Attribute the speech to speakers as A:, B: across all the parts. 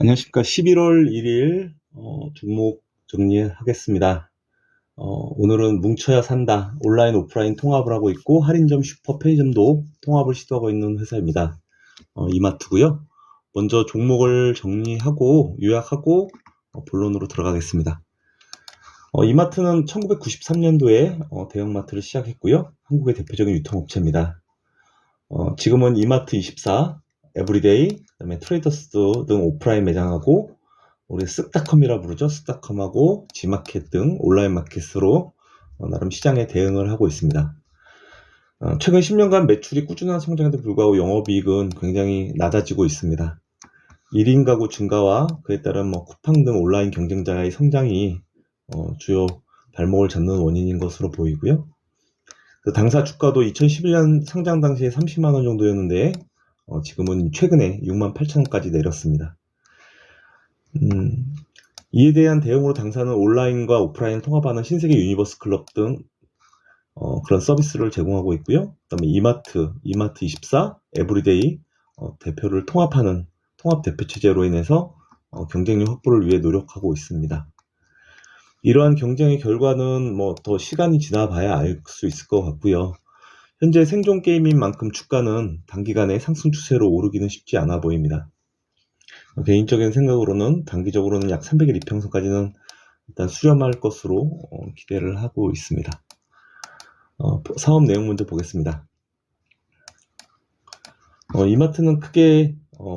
A: 안녕하십니까. 11월 1일 종목 정리하겠습니다. 오늘은 뭉쳐야 산다. 온라인, 오프라인 통합을 하고 있고 할인점, 슈퍼, 편의점도 통합을 시도하고 있는 회사입니다. 이마트고요. 먼저 종목을 정리하고 요약하고 본론으로 들어가겠습니다. 이마트는 1993년도에 대형마트를 시작했고요. 한국의 대표적인 유통업체입니다. 지금은 이마트24, 에브리데이, 그다음에 트레이더스 등 오프라인 매장하고 우리 쓱닷컴이라 부르죠. 쓱닷컴하고 지마켓 등 온라인 마켓으로 나름 시장에 대응을 하고 있습니다. 최근 10년간 매출이 꾸준한 성장에도 불구하고 영업이익은 굉장히 낮아지고 있습니다. 1인 가구 증가와 그에 따른 쿠팡 등 온라인 경쟁자의 성장이 주요 발목을 잡는 원인인 것으로 보이고요. 당사 주가도 2011년 상장 당시에 30만 원 정도였는데 지금은 최근에 68,000원까지 내렸습니다. 이에 대한 대응으로 당사는 온라인과 오프라인 통합하는 신세계 유니버스 클럽 등 그런 서비스를 제공하고 있고요. 그다음에 이마트24, 에브리데이 대표를 통합하는 통합 대표 체제로 인해서 경쟁력 확보를 위해 노력하고 있습니다. 이러한 경쟁의 결과는 더 시간이 지나봐야 알 수 있을 것 같고요. 현재 생존 게임인 만큼 주가는 단기간에 상승 추세로 오르기는 쉽지 않아 보입니다. 개인적인 생각으로는 단기적으로는 약 300일 이평선까지는 일단 수렴할 것으로 기대를 하고 있습니다. 사업 내용 먼저 보겠습니다. 이마트는 크게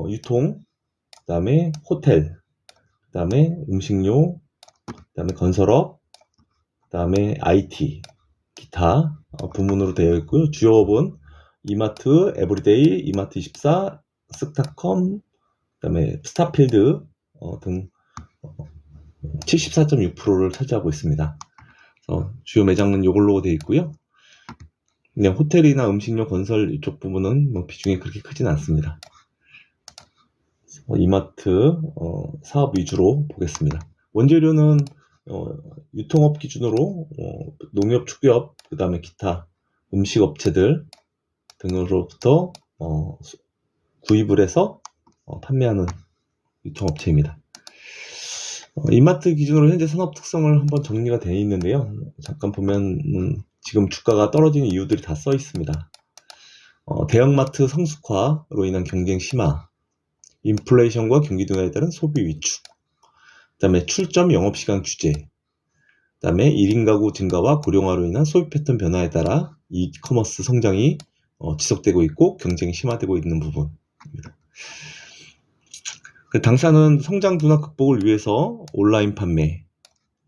A: 유통, 그 다음에 호텔, 그 다음에 음식료, 그 다음에 건설업, 그 다음에 IT, 기타 부문으로 되어 있고요. 주요업은 이마트, 에브리데이, 이마트24, 쓱닷컴, 그 다음에 스타필드 등 74.6%를 차지하고 있습니다. 주요 매장은 이걸로 되어 있고요. 그냥 호텔이나 음식료, 건설 이쪽 부분은 비중이 그렇게 크진 않습니다. 이마트 사업 위주로 보겠습니다. 원재료는 유통업 기준으로 농협, 축협, 그 다음에 기타 음식업체들 등으로부터 구입을 해서 판매하는 유통업체입니다. 이마트 기준으로 현재 산업 특성을 한번 정리가 되어 있는데요. 잠깐 보면 지금 주가가 떨어지는 이유들이 다 써 있습니다. 대형마트 성숙화로 인한 경쟁 심화, 인플레이션과 경기 둔화에 따른 소비 위축, 그 다음에 출점 영업시간 규제, 그 다음에 1인 가구 증가와 고령화로 인한 소비 패턴 변화에 따라 이커머스 성장이 지속되고 있고 경쟁이 심화되고 있는 부분입니다. 당사는 성장 둔화 극복을 위해서 온라인 판매,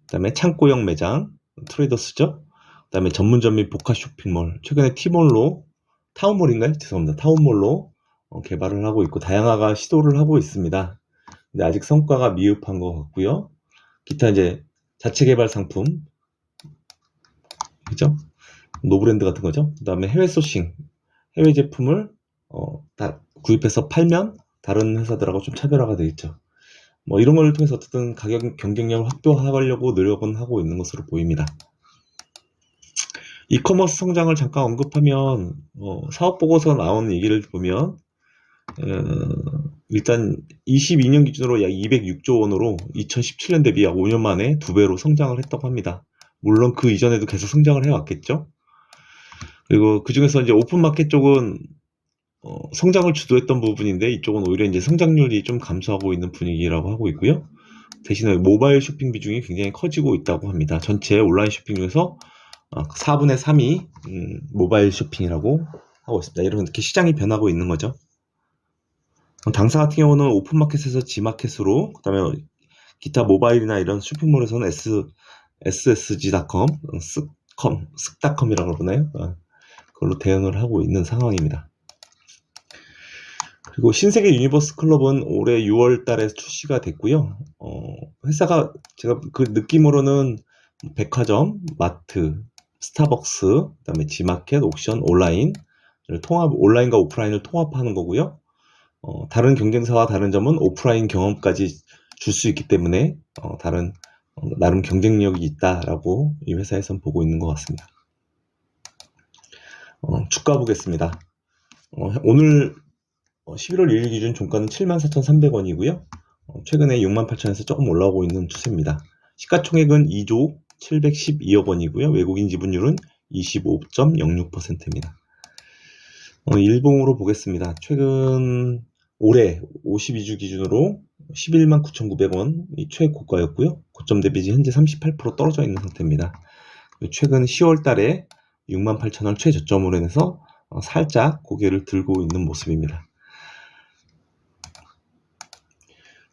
A: 그 다음에 창고형 매장, 트레이더스죠. 그 다음에 전문점 및 복합 쇼핑몰, 최근에 티몰로, 타운몰인가요? 죄송합니다. 타운몰로 개발을 하고 있고 다양화가 시도를 하고 있습니다. 근데 아직 성과가 미흡한 것 같고요. 기타 이제 자체 개발 상품, 그죠? 노브랜드 같은 거죠. 그 다음에 해외 소싱, 해외 제품을 다 구입해서 팔면 다른 회사들하고 좀 차별화가 되겠죠. 이런 걸 통해서 어쨌든 가격 경쟁력을 확보하려고 노력은 하고 있는 것으로 보입니다. 이커머스 성장을 잠깐 언급하면 사업 보고서 나온 얘기를 보면 일단 22년 기준으로 약 206조 원으로 2017년 대비 약 5년 만에 2배로 성장을 했다고 합니다. 물론 그 이전에도 계속 성장을 해왔겠죠. 그리고 그 중에서 이제 오픈마켓 쪽은 성장을 주도했던 부분인데 이쪽은 오히려 이제 성장률이 좀 감소하고 있는 분위기라고 하고 있고요. 대신에 모바일 쇼핑 비중이 굉장히 커지고 있다고 합니다. 전체 온라인 쇼핑 중에서 4분의 3이 모바일 쇼핑이라고 하고 있습니다. 이렇게 시장이 변하고 있는 거죠. 당사 같은 경우는 오픈마켓에서 지마켓으로, 그 다음에 기타 모바일이나 이런 쇼핑몰에서는 ssg.com, 쓱닷컴이라고 그러나요? 그걸로 대응을 하고 있는 상황입니다. 그리고 신세계 유니버스 클럽은 올해 6월 달에 출시가 됐고요. 회사가 제가 그 느낌으로는 백화점, 마트, 스타벅스, 그다음에 지마켓, 옥션, 온라인과 오프라인을 통합하는 거고요. 다른 경쟁사와 다른 점은 오프라인 경험까지 줄 수 있기 때문에 나름 경쟁력이 있다라고 이 회사에선 보고 있는 것 같습니다. 주가 보겠습니다. 오늘 11월 1일 기준 종가는 74,300원이고요. 최근에 68,000에서 조금 올라오고 있는 추세입니다. 시가총액은 2조 712억 원이고요. 외국인 지분율은 25.06%입니다. 일봉으로 보겠습니다. 최근 올해 52주 기준으로 11만 9,900원이 최고가였고요. 고점 대비 현재 38% 떨어져 있는 상태입니다. 최근 10월 달에 68,000원 최저점으로 인해서 살짝 고개를 들고 있는 모습입니다.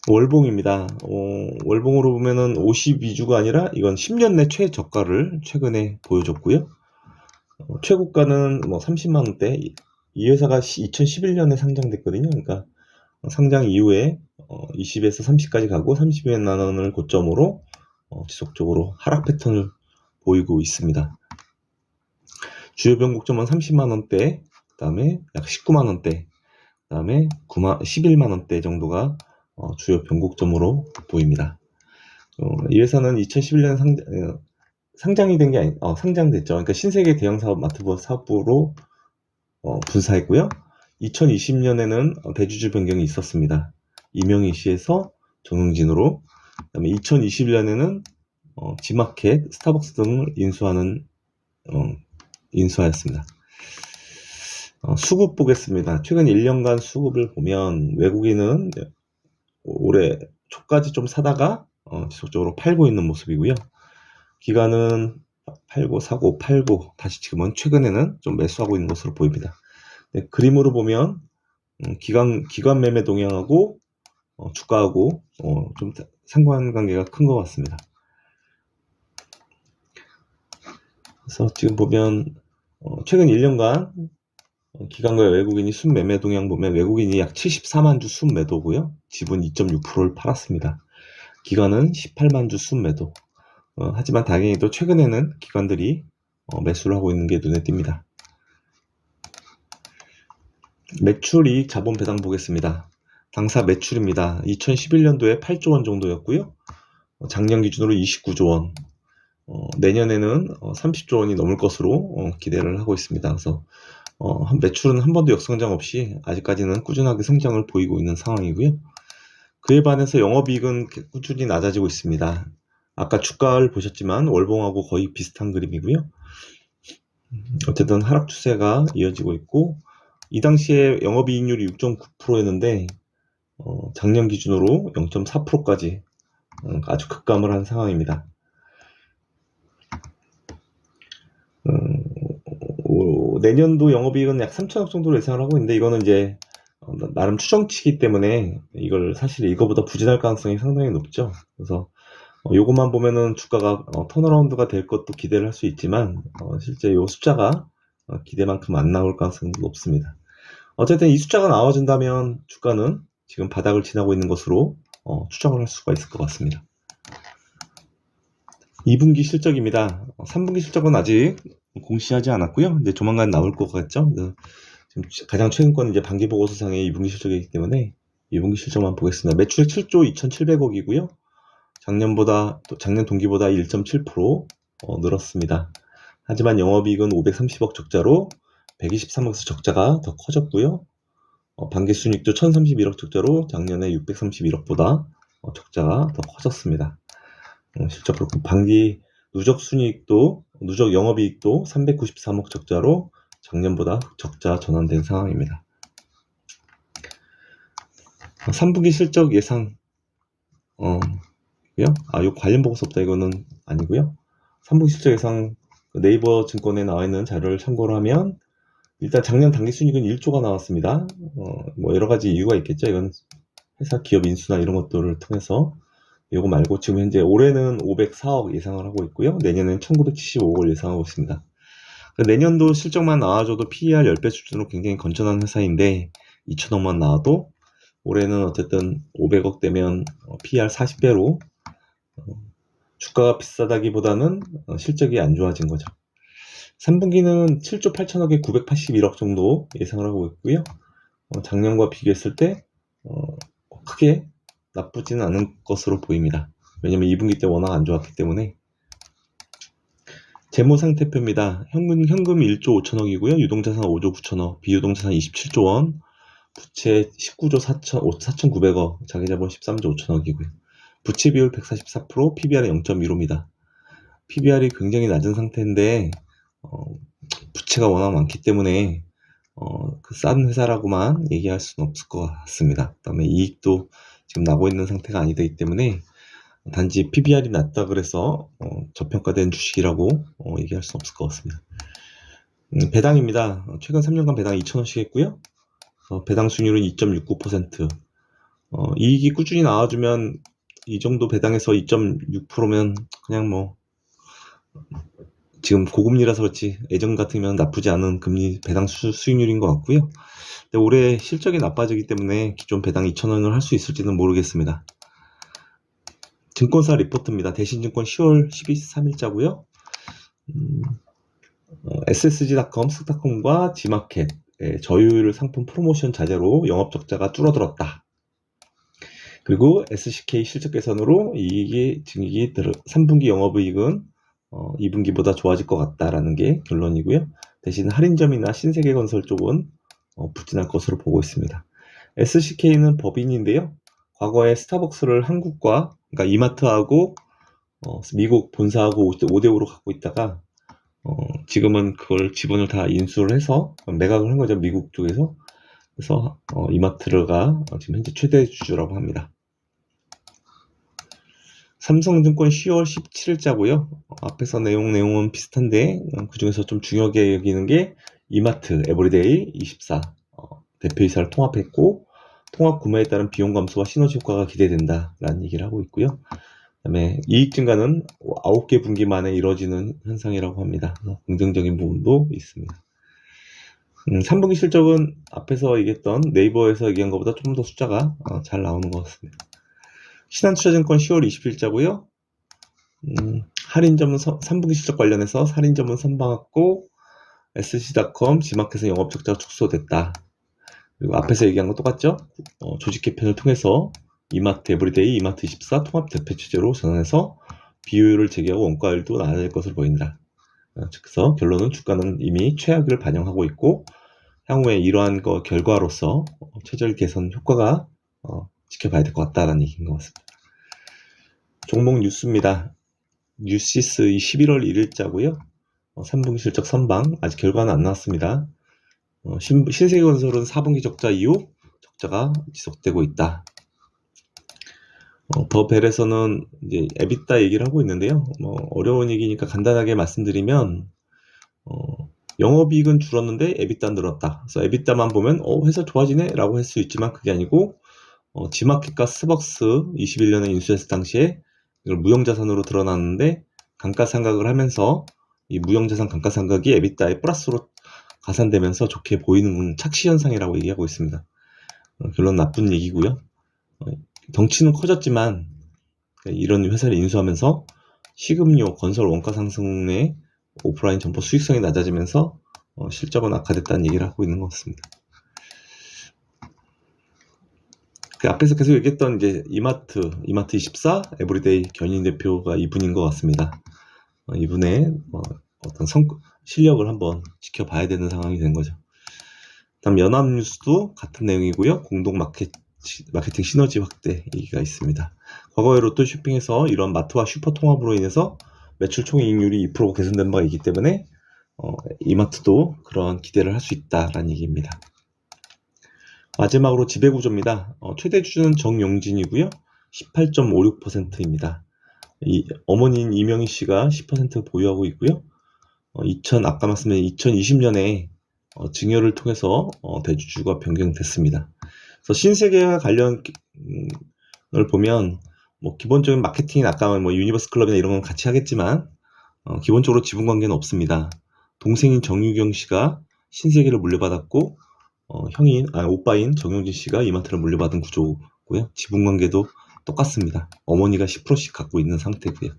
A: 월봉입니다. 월봉으로 보면은 52주가 아니라 이건 10년 내 최저가를 최근에 보여줬고요. 최고가는 30만원대. 이 회사가 2011년에 상장됐거든요. 그러니까 상장 이후에 20에서 30까지 가고 30만원을 고점으로 지속적으로 하락 패턴을 보이고 있습니다. 주요 변곡점은 30만원대, 그 다음에 약 19만원대, 그 다음에 11만원대 정도가 주요 변곡점으로 보입니다. 이 회사는 2011년 상장이 된 게 상장됐죠. 그러니까 신세계 대형사업 마트버 사업부로 분사했고요. 2020년에는 대주주 변경이 있었습니다. 이명희시에서 정용진으로, 그다음에 2021년에는 지마켓, 스타벅스 등을 인수하였습니다. 수급 보겠습니다. 최근 1년간 수급을 보면 외국인은 올해 초까지 좀 사다가 지속적으로 팔고 있는 모습이고요. 기관은 팔고 사고 팔고 다시 지금은 최근에는 좀 매수하고 있는 것으로 보입니다. 네, 그림으로 보면 기관 매매 동향하고 주가하고 좀 상관관계가 큰 것 같습니다. 그래서 지금 보면 최근 1년간 기관과 외국인이 순매매 동향 보면 외국인이 약 74만 주 순매도고요. 지분 2.6%를 팔았습니다. 기관은 18만 주 순매도. 하지만 다행히도 최근에는 기관들이 매수를 하고 있는 게 눈에 띕니다. 매출이익 자본 배당 보겠습니다. 당사 매출입니다. 2011년도에 8조 원 정도였고요. 작년 기준으로 29조 원. 내년에는 30조 원이 넘을 것으로 기대를 하고 있습니다. 그래서 매출은 한 번도 역성장 없이 아직까지는 꾸준하게 성장을 보이고 있는 상황이고요. 그에 반해서 영업이익은 꾸준히 낮아지고 있습니다. 아까 주가를 보셨지만 월봉하고 거의 비슷한 그림이고요. 어쨌든 하락 추세가 이어지고 있고, 이 당시에 영업이익률이 6.9%였는데 작년 기준으로 0.4%까지 아주 급감을 한 상황입니다. 내년도 영업이익은 약 3천억 정도로 예상을 하고 있는데, 이거는 이제 나름 추정치기 때문에 사실 이거보다 부진할 가능성이 상당히 높죠. 그래서 요것만 보면은 주가가 턴어라운드가 될 것도 기대를 할 수 있지만 실제 요 숫자가 기대만큼 안 나올 가능성이 높습니다. 어쨌든 이 숫자가 나와준다면 주가는 지금 바닥을 지나고 있는 것으로 추정을 할 수가 있을 것 같습니다. 2분기 실적입니다. 3분기 실적은 아직 공시하지 않았고요. 근데 조만간 나올 것 같죠. 지금 가장 최근 건 이제 반기 보고서상의 2분기 실적이기 때문에 2분기 실적만 보겠습니다. 매출액 7조 2,700억이고요. 작년 동기보다 1.7% 늘었습니다. 하지만 영업이익은 530억 적자로 123억에서 적자가 더 커졌고요. 반기순이익도 1,031억 적자로 작년에 631억보다 적자가 더 커졌습니다. 실적 그렇고 반기 누적 영업이익도 393억 적자로 작년보다 적자 전환된 상황입니다. 3분기 실적 예상 요 관련 보고서부터 이거는 아니고요. 3분기 실적 예상 네이버 증권에 나와 있는 자료를 참고로 하면 일단 작년 당기순이익은 1조가 나왔습니다. 여러 가지 이유가 있겠죠. 이건 회사 기업 인수나 이런 것들을 통해서. 이거 말고 지금 현재 올해는 504억 예상을 하고 있고요. 내년에는 1975억을 예상하고 있습니다. 내년도 실적만 나와줘도 PER 10배 수준으로 굉장히 건전한 회사인데 2천억만 나와도 올해는 어쨌든 500억 되면 PER 40배로 주가가 비싸다기보다는 실적이 안 좋아진 거죠. 3분기는 7조 8천억에 981억 정도 예상을 하고 있고요. 작년과 비교했을 때 크게 나쁘지는 않은 것으로 보입니다. 왜냐면 2분기 때 워낙 안 좋았기 때문에. 재무상태표입니다. 현금 1조 5천억이고요. 유동자산 5조 9천억, 비유동자산 27조 원, 부채 19조 4,900억, 자기자본 13조 5천억이고요. 부채 비율 144%, PBR은 0.15입니다. PBR이 굉장히 낮은 상태인데 부채가 워낙 많기 때문에 그 싼 회사라고만 얘기할 수는 없을 것 같습니다. 그다음에 이익도 지금 나고 있는 상태가 아니기 때문에 단지 PBR이 낮다 그래서 저평가된 주식이라고 얘기할 수는 없을 것 같습니다. 배당입니다. 최근 3년간 배당 2,000원씩 했고요. 배당 수익률은 2.69%. 이익이 꾸준히 나와주면 이 정도 배당에서 2.6%면 그냥 뭐 지금 고금리라서 그렇지 예전 같으면 나쁘지 않은 금리 배당 수익률인 것 같고요. 근데 올해 실적이 나빠지기 때문에 기존 배당 2,000원을 할 수 있을지는 모르겠습니다. 증권사 리포트입니다. 대신증권 10월 13일자고요. SSG.com, 스타컴과 G마켓 저율 상품 프로모션 자재로 영업 적자가 줄어들었다. 그리고 SCK 실적 개선으로 증익이 3분기 영업이익은 2분기보다 좋아질 것 같다라는 게 결론이고요. 대신 할인점이나 신세계건설 쪽은 부진할 것으로 보고 있습니다. SCK는 법인인데요. 과거에 스타벅스를 한국과 그러니까 이마트하고 미국 본사하고 5대5로 갖고 있다가 지금은 그걸 지분을 다 인수를 해서 매각을 한 거죠. 미국 쪽에서. 그래서 이마트가 지금 현재 최대 주주라고 합니다. 삼성증권 10월 17일자고요. 앞에서 내용은 비슷한데 그 중에서 좀 중요하게 여기는 게 이마트 에브리데이 24 대표이사를 통합했고 통합 구매에 따른 비용 감소와 시너지 효과가 기대된다라는 얘기를 하고 있고요. 그다음에 이익 증가는 9개 분기 만에 이루어지는 현상이라고 합니다. 긍정적인 부분도 있습니다. 3분기 실적은 앞에서 얘기했던 네이버에서 얘기한 것보다 좀 더 숫자가 잘 나오는 것 같습니다. 신한투자증권 10월 20일자고요. 할인점은 3분기 실적 관련해서 할인점은 선방했고 SC.com, G마켓의 영업 적자가 축소됐다. 그리고 앞에서 얘기한 거 똑같죠? 조직 개편을 통해서 이마트 에브리데이, 이마트 24 통합 대표 체제로 전환해서 비효율을 제기하고 원가율도 낮아질 것으로 보인다. 그래서 결론은 주가는 이미 최악을 반영하고 있고 향후에 이러한 결과로서 체질 개선 효과가 지켜봐야 될 것 같다라는 얘기인 것 같습니다. 종목 뉴스입니다. 뉴시스 11월 1일자고요. 3분기 실적 선방, 아직 결과는 안 나왔습니다. 신세계건설은 4분기 적자 이후 적자가 지속되고 있다. 더벨에서는 이제 에비타 얘기를 하고 있는데요. 어려운 얘기니까 간단하게 말씀드리면 영업이익은 줄었는데 에비타는 늘었다. 그래서 에비타만 보면 회사 좋아지네 라고 할 수 있지만 그게 아니고 G마켓과 스벅스 21년에 인수했을 당시에 이걸 무형자산으로 드러났는데 감가상각을 하면서 이 무형자산 감가상각이 에비타에 플러스로 가산되면서 좋게 보이는 착시현상이라고 얘기하고 있습니다. 결론 나쁜 얘기고요. 덩치는 커졌지만 이런 회사를 인수하면서 식음료, 건설 원가 상승에 오프라인 점포 수익성이 낮아지면서 실적은 악화됐다는 얘기를 하고 있는 것 같습니다. 그 앞에서 계속 얘기했던 이제 이마트 24 에브리데이 견인 대표가 이분인 것 같습니다. 이분의 어떤 실력을 한번 지켜봐야 되는 상황이 된 거죠. 다음 연합뉴스도 같은 내용이고요. 공동 마케팅 시너지 확대 얘기가 있습니다. 과거에 롯데쇼핑에서 이런 마트와 슈퍼 통합으로 인해서 매출 총이익률이 2% 개선된 바가 있기 때문에 이마트도 그런 기대를 할 수 있다라는 얘기입니다. 마지막으로 지배구조입니다. 최대 주주는 정용진이고요. 18.56%입니다. 어머니인 이명희 씨가 10% 보유하고 있고요. 아까 말씀드린 2020년에 증여를 통해서 대주주가 변경됐습니다. 그래서 신세계와 관련을 보면 기본적인 마케팅이나 아까 유니버스 클럽이나 이런 건 같이 하겠지만 기본적으로 지분 관계는 없습니다. 동생인 정유경 씨가 신세계를 물려받았고 오빠인 정용진 씨가 이마트를 물려받은 구조고요. 지분 관계도 똑같습니다. 어머니가 10%씩 갖고 있는 상태고요.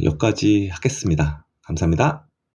A: 여기까지 하겠습니다. 감사합니다.